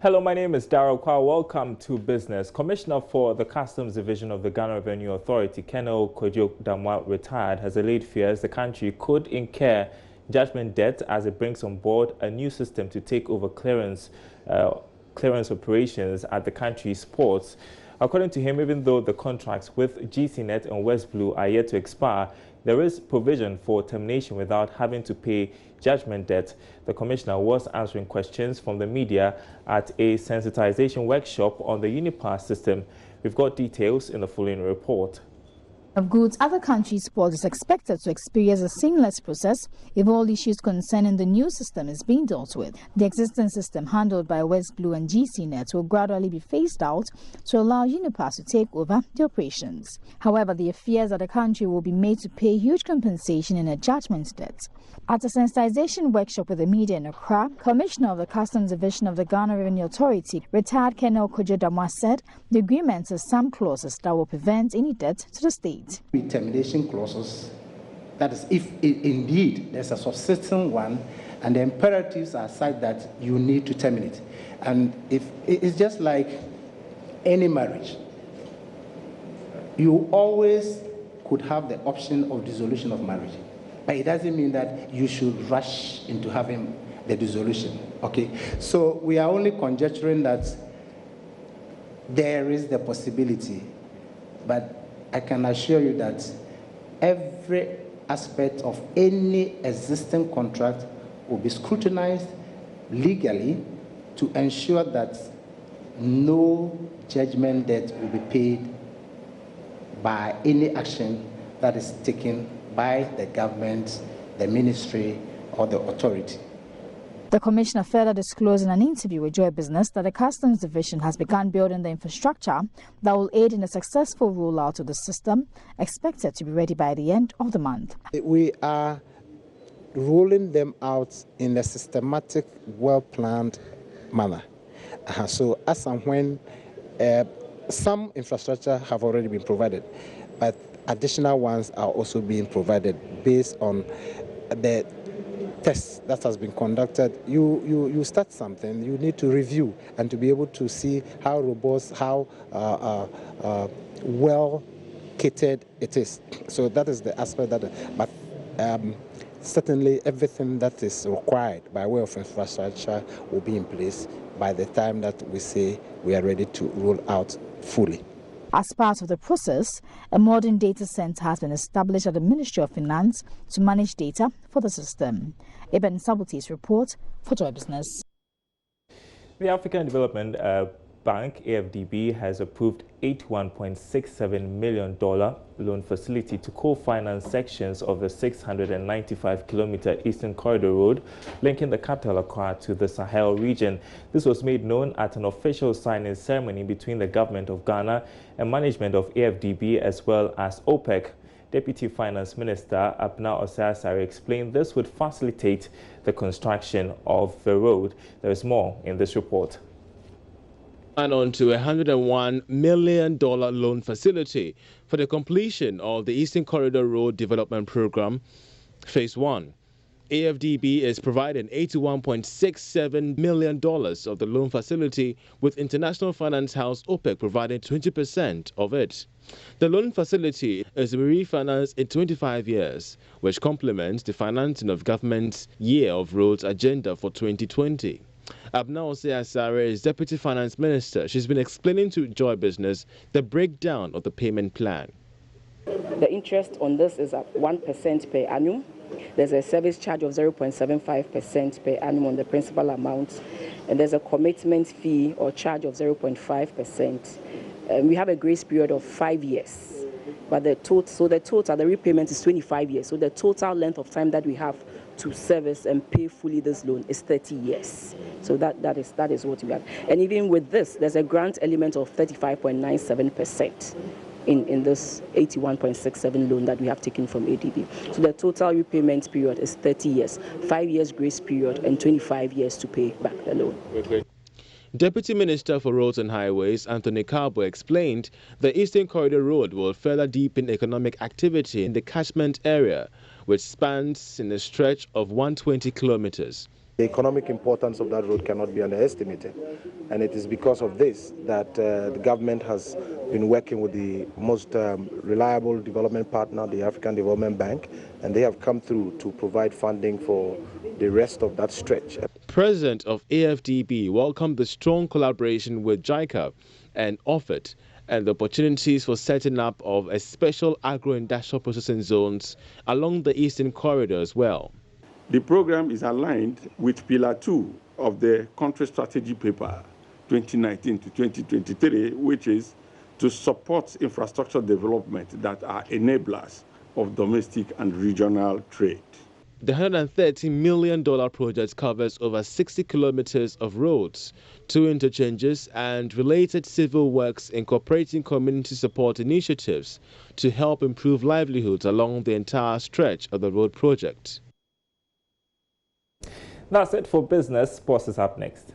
Hello, my name is Darrell Kwa. Welcome to Business. Commissioner for the Customs Division of the Ghana Revenue Authority, Colonel Kojo Damwa, retired, has allayed fears the country could incur judgment debt as it brings on board a new system to take over clearance operations at the country's ports. According to him, even though the contracts with GCnet and West Blue are yet to expire, there is provision for termination without having to pay judgment debt. The commissioner was answering questions from the media at a sensitization workshop on the Unipass system. We've got details in the following report. Of goods, other countries' ports is expected to experience a seamless process if all issues concerning the new system is being dealt with. The existing system handled by West Blue and GCnet will gradually be phased out to allow Unipass to take over the operations. However, there are fears that the country will be made to pay huge compensation in a judgment debt. At a sensitization workshop with the media in Accra, Commissioner of the Customs Division of the Ghana Revenue Authority, retired Colonel Kojo Damwa, said the agreement has some clauses that will prevent any debt to the state. Termination clauses, that is, if indeed there's a subsisting one and the imperatives are such that you need to terminate. And if it's just like any marriage, you always could have the option of dissolution of marriage. But it doesn't mean that you should rush into having the dissolution, okay? So we are only conjecturing that there is the possibility, but I can assure you that every aspect of any existing contract will be scrutinized legally to ensure that no judgment debt will be paid by any action that is taken by the government, the ministry, or the authority. The commissioner further disclosed in an interview with Joy Business that the Customs Division has begun building the infrastructure that will aid in the successful rollout of the system, expected to be ready by the end of the month. We are rolling them out in a systematic, well-planned manner. So as and when some infrastructure have already been provided, but additional ones are also being provided based on the tests that has been conducted. You start something, you need to review and to be able to see how robust, how well catered it is. So that is the aspect that, but certainly everything that is required by way of infrastructure will be in place by the time that we say we are ready to roll out fully. As part of the process, a modern data center has been established at the Ministry of Finance to manage data for the system. Eben Sabuti's report for Joy Business. The African Development Bank, AFDB, has approved $81.67 million loan facility to co-finance sections of the 695-kilometer Eastern Corridor Road linking the capital Accra to the Sahel region. This was made known at an official signing ceremony between the government of Ghana and management of AFDB as well as OPEC. Deputy Finance Minister Abna Osei-Asare explained this would facilitate the construction of the road. There is more in this report. And on to a $101 million loan facility for the completion of the Eastern Corridor Road Development Program, Phase 1. AFDB is providing $81.67 million of the loan facility, with International Finance House OPEC providing 20% of it. The loan facility is to be refinanced in 25 years, which complements the financing of government's Year of Roads agenda for 2020. Abna Osei-Asare is Deputy Finance Minister. She's been explaining to Joy Business the breakdown of the payment plan. The interest on this is at 1% per annum. There's a service charge of 0.75% per annum on the principal amount, and there's a commitment fee or charge of 0.5%. We have a grace period of 5 years, but the repayment is 25 years. So the total length of time that we have to service and pay fully this loan is 30 years. So that is what we have. And even with this, there's a grant element of 35.97% in this 81.67 loan that we have taken from ADB. So the total repayment period is 30 years, 5 years grace period, and 25 years to pay back the loan. Okay. Deputy Minister for Roads and Highways, Anthony Carbo, explained the Eastern Corridor Road will further deepen economic activity in the catchment area, which spans in a stretch of 120 kilometers. The economic importance of that road cannot be underestimated, and it is because of this that the government has been working with the most reliable development partner, the African Development Bank, and they have come through to provide funding for the rest of that stretch. President of AFDB welcomed the strong collaboration with JICA and offered and the opportunities for setting up of a special agro-industrial processing zones along the Eastern Corridor as well. The program is aligned with Pillar 2 of the Country Strategy Paper 2019 to 2023, which is to support infrastructure development that are enablers of domestic and regional trade. The $130 million project covers over 60 kilometers of roads, 2 interchanges, and related civil works incorporating community support initiatives to help improve livelihoods along the entire stretch of the road project. That's it for business. Sports is up next.